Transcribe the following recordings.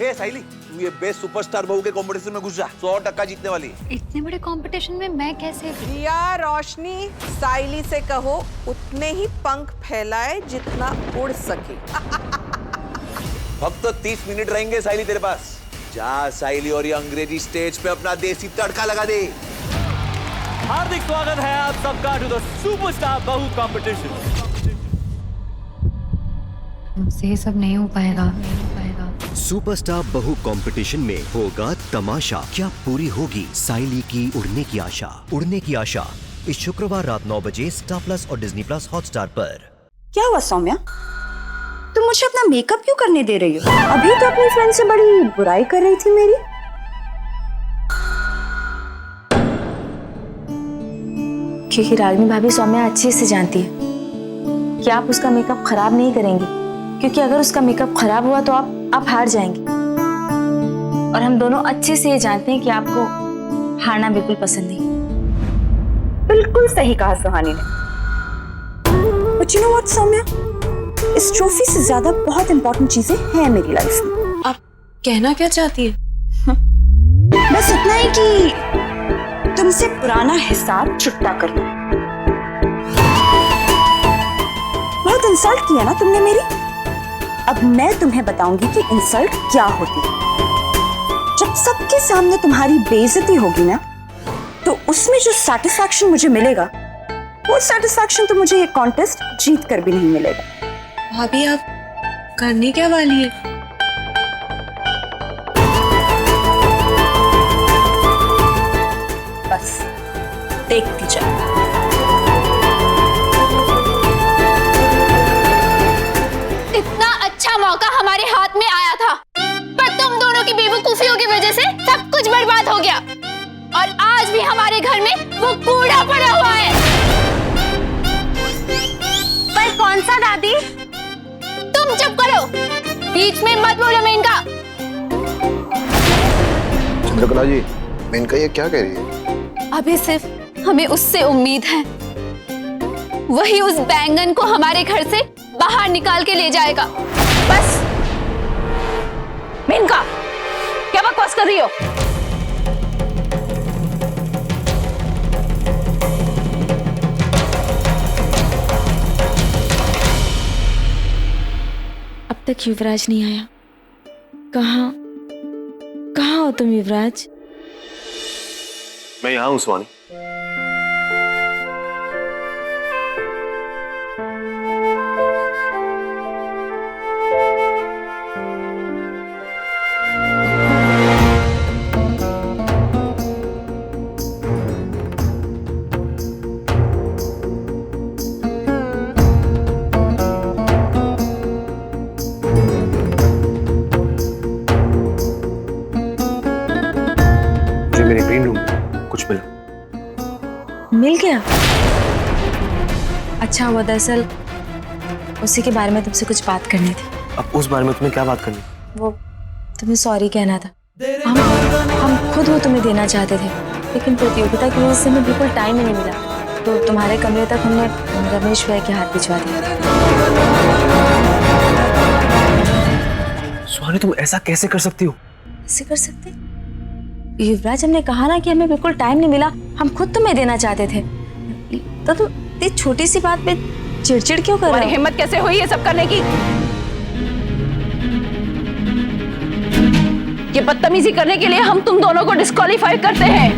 हे साइली, तू ये best superstar बहू के कंपटीशन में घुस जा, 100% जीतने वाली है। इतने बड़े कंपटीशन में मैं कैसे? रिया, रोशनी, साइली से कहो उतने ही पंख फैलाए जितना उड़ सके। अब तो 30 मिनट रहेंगे साइली तेरे पास। जा साइली और ये अंग्रेजी स्टेज पे अपना देसी तड़का लगा दे। हार्दिक स्वागत है आप सबका टू द सुपरस्टार बहू कंपटीशन। मुझसे ये सब नहीं हो पाएगा। सुपरस्टार बहू कंपटीशन में होगा तमाशा। क्या पूरी होगी साइली की उड़ने की आशा? उड़ने की आशा इस शुक्रवार रात 9 बजे स्टार प्लस और डिज्नी प्लस हॉटस्टार पर। क्या हुआ सौम्या? तुम मुझे अपना मेकअप क्यों करने दे रही हो? अभी तो अपनी फ्रेंड से बड़ी बुराई कर रही थी मेरी। क्योंकि रागिनी भाभी सौम्या अच्छे से जानती है कि आप उसका मेकअप खराब नहीं करेंगी, क्योंकि अगर उसका मेकअप खराब हुआ तो आप हार जाएंगे। और हम दोनों अच्छे से ये जानते हैं कि आपको हारना बिल्कुल पसंद नहीं। बिल्कुल सही कहा सुहानी ने। But you know what, Saumya? इस ट्रॉफी से ज्यादा बहुत इंपॉर्टेंट चीजें हैं मेरी लाइफ में। आप कहना क्या चाहती है? बस इतना ही कि तुमसे पुराना हिसाब चुकता करना। बहुत इंसल्ट किया ना तुमने मेरी। अब मैं तुम्हें बताऊंगी कि इंसल्ट क्या होती है। जब सबके सामने तुम्हारी बेइज्जती होगी ना, तो उसमें जो सैटिस्फैक्शन मुझे मिलेगा, वो सैटिस्फैक्शन तो मुझे ये कॉन्टेस्ट जीत कर भी नहीं मिलेगा। भाभी आप करने क्या वाली है? बस देखती जाओ। इतना अच्छा मौका हमारे हाथ में आया था, पर तुम दोनों की बेवकूफियों की वजह से सब कुछ बर्बाद हो गया। और आज भी हमारे घर में वो कूड़ा पड़ा हुआ है। पर कौन सा दादी? तुम चुप करो, बीच में मत बोलो मेनका। चंद्रकला जी, मेनका ये क्या कह रही है? अभी सिर्फ हमें उससे उम्मीद है, वही उस बैंगन को हमारे घर से बाहर निकाल के ले जाएगा। बस। मेनका, क्या बकवास कर रही हो? अब तक युवराज नहीं आया। कहाँ हो तुम युवराज? मैं यहाँ हूँ सुहानी। मेरे ग्रीन रूम कुछ मिला। मिल गया? अच्छा हुआ, दरअसल उसी के बारे में तुमसे कुछ बात करनी थी। अब उस बारे में तुम्हें क्या बात करनी? वो तुम्हें सॉरी कहना था। हम खुद वो तुम्हें देना चाहते थे, लेकिन प्रतियोगिता की वजह से हमें बिल्कुल टाइम ही नहीं मिला, तो तुम्हारे कमरे तक हमने रमेश भैया के हाथ भिजवा दिया। सुहानी, तुम ऐसा कैसे कर सकती हो? ऐसे कर सकते? युवराज, हमने कहा ना कि हमें बिल्कुल टाइम नहीं मिला, हम खुद तुम्हें देना चाहते थे, तो तुम इतनी छोटी सी बात पे चिड़चिड़ क्यों कर रहे हो? हिम्मत कैसे हुई ये सब करने की? ये बदतमीजी करने के लिए हम तुम दोनों को डिस्क्वालीफाई करते हैं।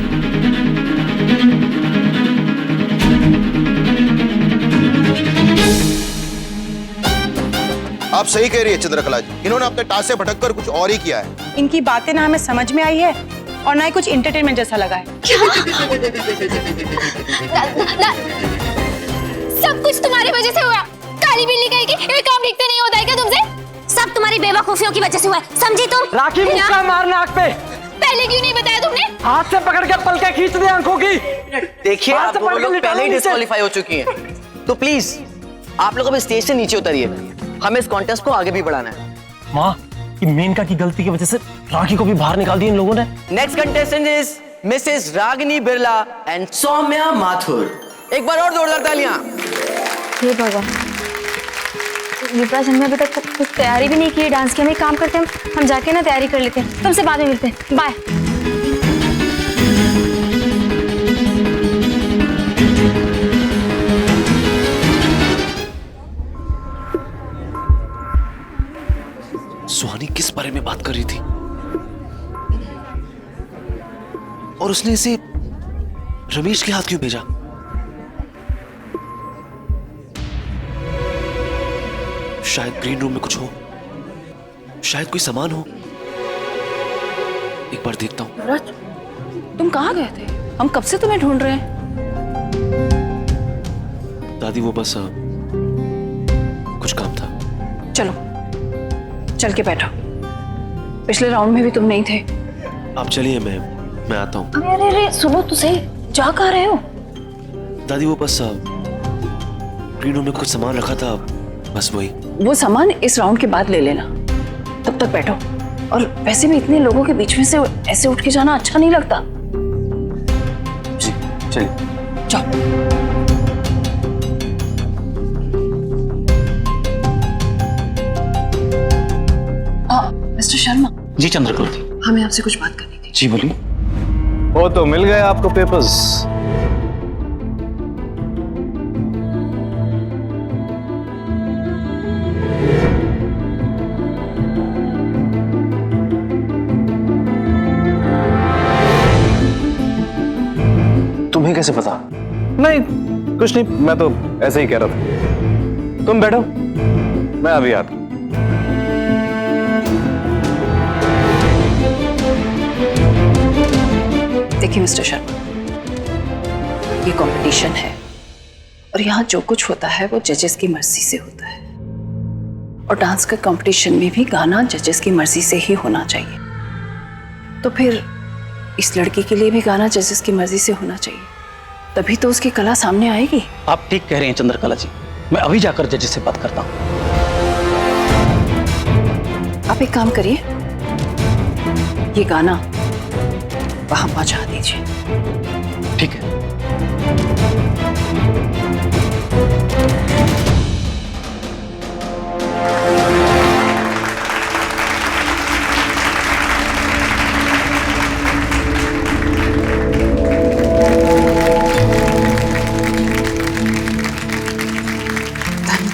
आप सही कह रही है चंद्रकला जी, इन्होंने अपने टास्क से भटककर कुछ और ही किया है। इनकी बातें ना हमें समझ में आई है और ना ही कुछ एंटरटेनमेंट जैसा लगा है। सब कुछ तुम्हारी वजह से हुआ। काली बिल्ली कहीं की एक काम ठीक से नहीं होता है क्या तुमसे? सब तुम्हारी बेवकूफियों की वजह से हुआ है, समझी तुम? राखी मुक्का मार नाक पे। पहले क्यों नहीं बताया तुमने? हाथ से पकड़ के पलके खींच दे आंखों की। देखिए, आप दोनों लोग पहले ही डिस्क्वालीफाई हो चुकी हैं, तो प्लीज आप लोग अब स्टेज से नीचे उतरिए। हमें इस कॉन्टेस्ट को आगे भी बढ़ाना है। माँ, मेनका की गलती की वजह से राखी को भी बाहर निकाल दिया इन लोगों ने। Next contestant is Mrs Ragini Birla and Saumya Mathur. एक बार और जोरदार तालियां। हे भगवान, युवराज, हमने अभी तक कुछ तैयारी भी नहीं की है डांस की। हम एक काम करते हैं, हम जाके ना तैयारी कर लेते हैं। तुमसे बाद में मिलते हैं, बाय। सुहानी किस बारे में बात कर रही थी? और उसने इसे रमेश के हाथ क्यों भेजा? शायद ग्रीन रूम में कुछ हो, शायद कोई सामान हो। एक बार देखता हूं। युवराज, तुम कहाँ गए थे? हम कब से तुम्हें ढूंढ रहे हैं। दादी वो बस कुछ काम था। चलो चल के बैठो, पिछले राउंड में भी तुम नहीं थे। आप चलिए, मैं आता हूँ। अरे अरे अरे सुनो तो सही, जा कहाँ रहे हो? दादी वो बस ग्रीन रूम में कुछ सामान रखा था, बस वही। वो सामान इस राउंड के बाद ले लेना, तब तक बैठो। और वैसे भी इतने लोगों के बीच में से ऐसे उठ के जाना अच्छा नहीं लगता। जी चलिए। जाओ। मिस्टर शर्मा। जी चंद्रकला, हमें आपसे कुछ बात करनी थी। जी बोलिए। वो तो मिल गए आपको पेपर्स? तुम्हें कैसे पता? नहीं कुछ नहीं, मैं तो ऐसे ही कह रहा था। तुम बैठो, मैं अभी आता हूं। देखिए मिस्टर शर्मा, ये कंपटीशन है और यहाँ जो कुछ होता है वो जजेस की मर्जी से होता है। और डांस का कंपटीशन में भी गाना जजेस की मर्जी से ही होना चाहिए। तो फिर इस लड़की के लिए भी गाना जजेस की मर्जी से होना चाहिए, तभी तो उसकी कला सामने आएगी। आप ठीक कह रहे हैं चंद्रकला जी, मैं अभी जाकर जजेस से बात करता हूँ। आप एक काम करिए, ये गाना वहां पहुंचा दीजिए। ठीक है।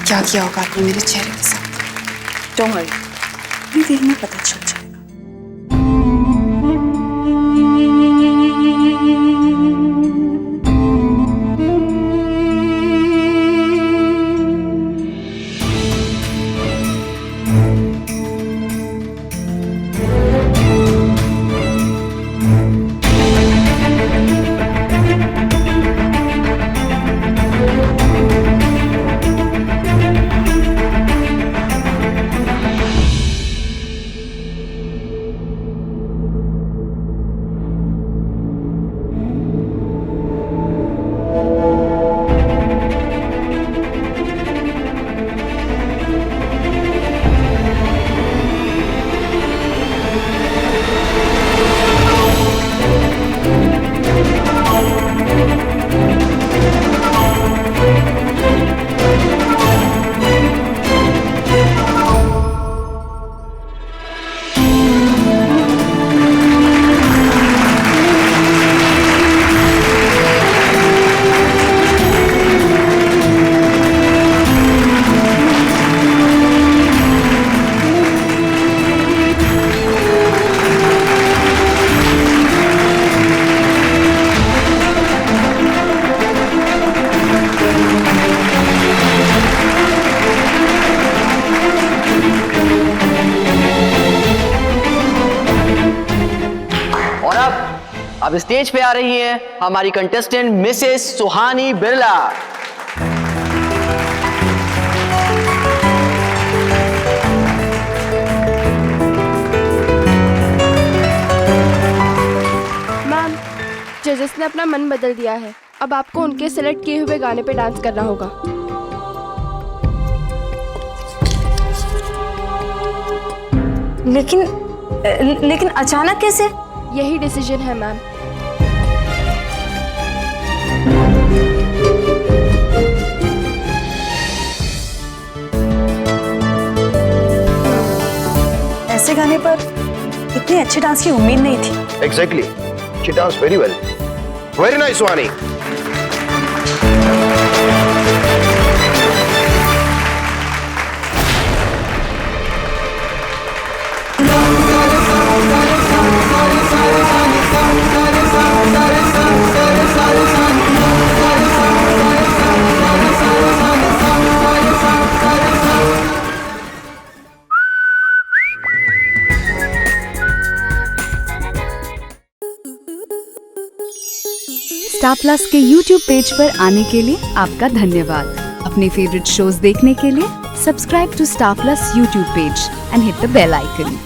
क्या किया होगा आपने मेरे चेहरे के साथ? डोंट वरी, थोड़ी देर में पता चल जाएगा। अब स्टेज पे आ रही हैं हमारी कंटेस्टेंट मिसेस सुहानी बिरला। मैम, जजेस ने अपना मन बदल दिया है। अब आपको उनके सेलेक्ट किए हुए गाने पे डांस करना होगा। लेकिन अचानक कैसे? यही डिसीजन है मैम। ऐसे गाने पर इतने अच्छे डांस की उम्मीद नहीं थी। Exactly, she dance very well, very nice वानी। स्टार प्लस के YouTube पेज पर आने के लिए आपका धन्यवाद। अपने फेवरेट शोज देखने के लिए subscribe to Star Plus YouTube page and hit the bell icon.